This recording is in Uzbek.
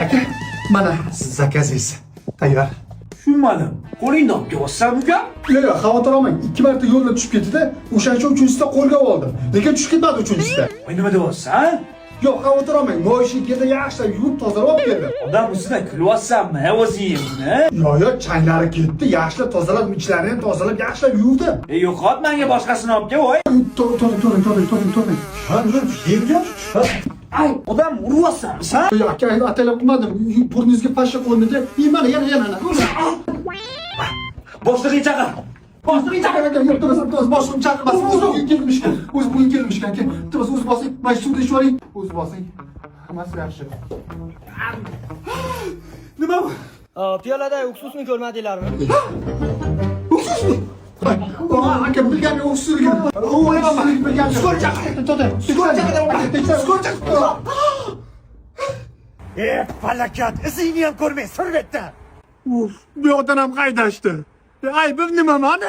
Aka, mana zakazingiz tayyor. Tushunmadim. Qo'lingni olib kelsan ukam? Yo'q, xavotir olmang. 2 marta yo'lda tushib ketdi-da, o'shaning uchun uchinchisida qo'lga oldim. Lekin tushib ketmadi uchinchisida. Voy nima deyapsan? Yo'q, xavotir olmang. Moyishni yerda yaxshilab yuvib tozalab olib keldim. Odam ustidan kulyapsanmi, o'zing buni? Yo'q, changlari ketdi. Yaxshilab tozalab, ichlarini ham tozalab, yaxshilab yuvdim. Yo'qot, menga boshqasini olib kel, voy. To'ring. Ha, yerga. Ay, odam uryapsanmi sen? Yo'q, aka, atalab qilmadim. Burningizga pashsha qo'ymadi. Mana yana. Boshlig'ini chaqir. Boshlig'ini chaqir. Aka, yo'q, to'g'ri, boshlig'im chaqirmasin. O'zi bugun kelmishkan. O'zi bugun kelmishkan, aka. To'g'ri, o'zi bosing. Mana suvda ishvoring. O'zi bosing. Hammasi yaxshi. Nima bu? Piyolada uksusni ko'rmadinglarmi? Uksusmi? Aka, bilganim uksusligini. Uksusligini bilganim. Skor chaqir. Skor chaqir. Falokat, izingni ham ko'rmay, sir betda. Bu yoqdan ham haydashdi. Aybim nima mani?